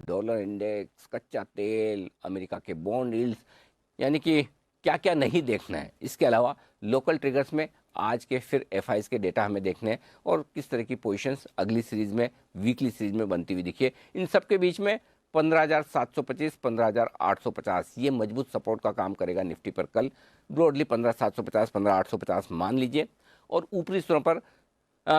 Dollar index, कच्चा तेल, America के बॉन्ड यील्ड्स, यानी कि क्या क्या नहीं देखना है। इसके अलावा लोकल ट्रिगर्स में आज के फिर एफआईज के डेटा हमें देखने हैं और किस तरह की पोजीशंस अगली सीरीज में, वीकली सीरीज में बनती हुई दिखी है। इन सब के बीच में 15,725, 15,850 ये मजबूत सपोर्ट का काम करेगा निफ्टी पर कल। ब्रॉडली 15,750, 15,850 मान लीजिए, और ऊपरी स्तरों पर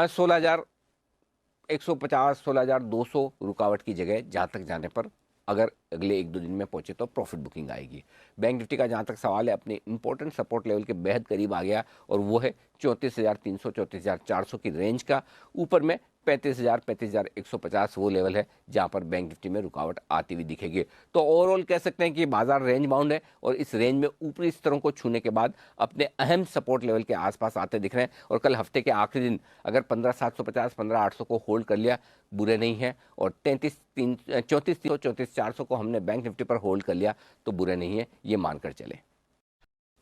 16,150, 16,200 रुकावट की जगह जहाँ तक जाने पर अगर अगले एक दो दिन में पहुंचे तो प्रॉफिट बुकिंग आएगी। बैंक निफ्टी का जहाँ तक सवाल है, अपने इंपॉर्टेंट सपोर्ट लेवल के बेहद करीब आ गया और वो है 34,300, 34,400 की रेंज का। ऊपर में 35,000, 35,150 वो लेवल है जहाँ पर बैंक निफ्टी में रुकावट आती हुई दिखेगी। तो ओवरऑल कह सकते हैं कि बाजार रेंज बाउंड है और इस रेंज में ऊपरी स्तरों को छूने के बाद अपने अहम सपोर्ट लेवल के आसपास आते दिख रहे हैं। और कल हफ्ते के आखिरी दिन अगर 15,750, 15,800 को होल्ड कर लिया बुरे नहीं है, और 34,300, 34,400 को हमने बैंक निफ्टी पर होल्ड कर लिया तो बुरे नहीं है, ये मानकर चले।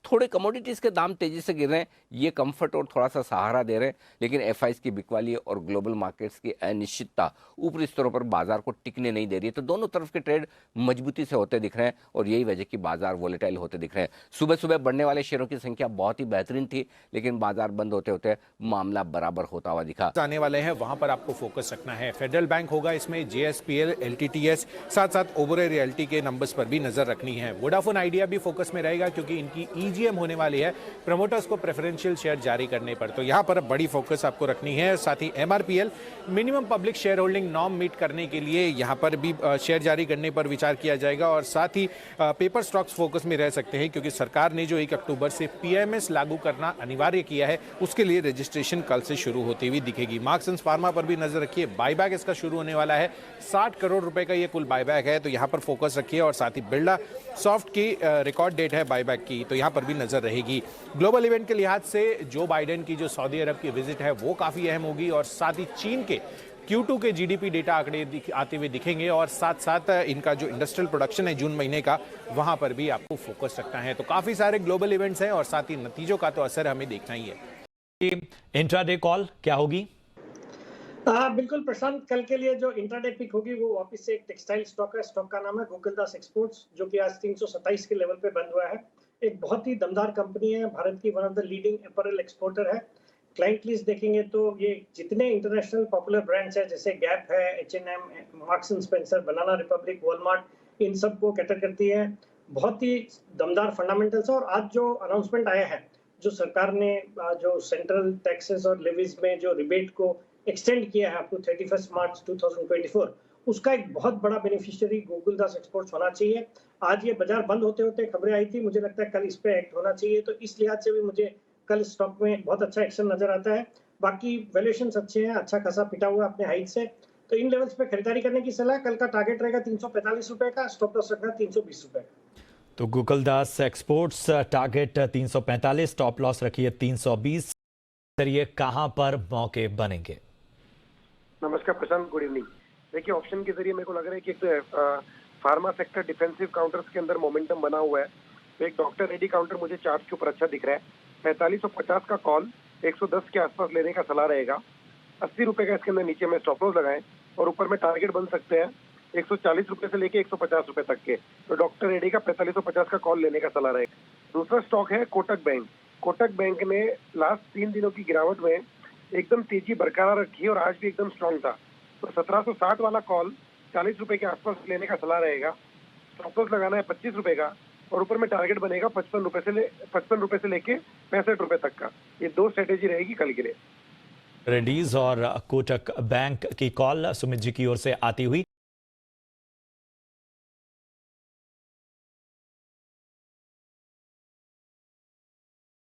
थोड़े कमोडिटीज़ के दाम तेजी से गिर रहे हैं, ये कंफर्ट और थोड़ा सा सहारा दे रहे हैं, लेकिन एफआईज की बिकवाली और ग्लोबल मार्केट्स की अनिश्चितता ऊपरी स्तरों पर बाजार को टिकने नहीं दे रही है। तो दोनों तरफ के ट्रेड मजबूती से होते दिख रहे हैं और यही वजह कि बाजार वोलेटाइल होते दिख रहे हैं। सुबह सुबह बढ़ने वाले शेयरों की संख्या बहुत ही बेहतरीन थी, लेकिन बाजार बंद होते होते मामला बराबर होता हुआ दिखा। आने वाले हैं वहां पर आपको फोकस रखना है। फेडरल बैंक होगा इसमें, जेएसपीएल, एलटीटीएस, साथ साथ ओबेरॉय रियल्टी के नंबर्स पर भी नजर रखनी है। वोडाफोन आइडिया भी फोकस में रहेगा क्योंकि इनकी ईजीएम होने वाली है प्रमोटर्स को प्रेफरेंशियल शेयर जारी करने पर, तो यहां पर बड़ी फोकस आपको रखनी है। साथ ही MRPL, minimum public share holding norm meet करने के लिए यहां पर भी शेयर जारी करने पर विचार किया जाएगा। और साथ ही पेपर स्टॉक्स फोकस में रह सकते हैं क्योंकि सरकार ने जो 1 अक्टूबर से पीएमएस लागू करना अनिवार्य किया है, उसके लिए रजिस्ट्रेशन कल से शुरू होती हुई दिखेगी। मार्क्स फार्मा पर भी नजर रखिए, बायबैक इसका शुरू होने वाला है। 60 करोड़ रुपए का ये कुल बायबैक है, तो यहां पर फोकस रखिए। और साथ ही बिरला सॉफ्ट की रिकॉर्ड डेट है बायबैक की, तो यहां पर भी नजर रहेगी। ग्लोबल इवेंट के लिहाज से जो बाइडेन की जो सऊदी अरब की विजिट है वो काफी अहम होगी। और साथ ही चीन के Q2 के जीडीपी डेटा आंकड़े आते हुए दिखेंगे। और साथ साथ इनका जो इंडस्ट्रियल प्रोडक्शन है जून महीने का, वहां पर भी आपको फोकस रखना है। तो काफी सारे ग्लोबल इवेंट्स हैं और साथ ही नतीजों का तो असर हमें देखना ही है। इंट्राडे कॉल क्या होगी? बिल्कुल प्रशांत, कल के लिए जो इंट्राडे पिक होगी वो वापस से एक टेक्सटाइल स्टॉक है। स्टॉक का नाम है गोकुलदास एक्सपोर्ट्स, जो कि आज 327 के लेवल पे बंद हुआ है। एक बहुत ही दमदार कंपनी है, भारत की one of the leading apparel exporter है। क्लाइंट लिस्ट देखेंगे तो ये जितने इंटरनेशनल पॉपुलर ब्रांड्स हैं जैसे गैप है, H&M, Marks and Spencer, Banana Republic, Walmart, इन सब को कैटर करती है। बहुत ही दमदार फंडामेंटल्स है। और आज जो अनाउंसमेंट आया है, जो सरकार ने जो सेंट्रल टैक्सेस और लेवीज में जो रिबेट को एक्सटेंड किया है अप टू 31 मार्च 2024, उसका एक बहुत बड़ा बेनिफिशियरी गोकुलदास एक्सपोर्ट्स होना चाहिए। आज ये बाजार बंद होते होते खबरें आई थी, मुझे लगता है कल इस पे एक्ट होना चाहिए, तो इस लिहाज से भी मुझे कल स्टॉक में बहुत अच्छा एक्शन नजर आता है। बाकी वैल्यूएशंस अच्छे हैं, अच्छा खासा पिटा हुआ अपने हाइट से, तो इन लेवल्स पे खरीदारी करने की सलाह। कल का टारगेट रहेगा 345 रुपए का, स्टॉप लॉस रखना 320 रुपए का। तो Gokuldas exports target 345, stop loss रखिए 320। ये कहां पर मौके बनेंगे? नमस्कार प्रशांत, गुड इवनिंग। देखिए, ऑप्शन के जरिए मेरे को लग रहा है कि एक फार्मा सेक्टर डिफेंसिव काउंटर्स के अंदर मोमेंटम बना हुआ है। तो एक डॉक्टर रेडी काउंटर मुझे चार्ट के ऊपर अच्छा दिख रहा है। 4550 का कॉल 110 के आसपास लेने का सलाह रहेगा। 80 रुपए का इसके अंदर नीचे में स्टॉप लॉस लगाएं और ऊपर में टारगेट बन सकते हैं 140 रुपए से लेके 150 रुपए तक के। तो डॉक्टर रेडी का 4550 का कॉल लेने का सलाह रहेगा। दूसरा स्टॉक है कोटक बैंक। कोटक बैंक ने लास्ट 3 दिनों की गिरावट में एकदम तेजी बरकरार रखी है और आज भी एकदम स्ट्रांग था। तो 1760 वाला कॉल 40 रुपए के आसपास लेने का सलाह रहेगा। स्टॉप लॉस लगाना है 25 रुपए का और ऊपर में टारगेट बनेगा 55 रुपए से लेके 65 रुपए तक का। ये 2 स्ट्रेटेजी रहेगी कल के लिए। रेडीज और कोटक बैंक की कॉल सुमित जी की ओर से आती हुई।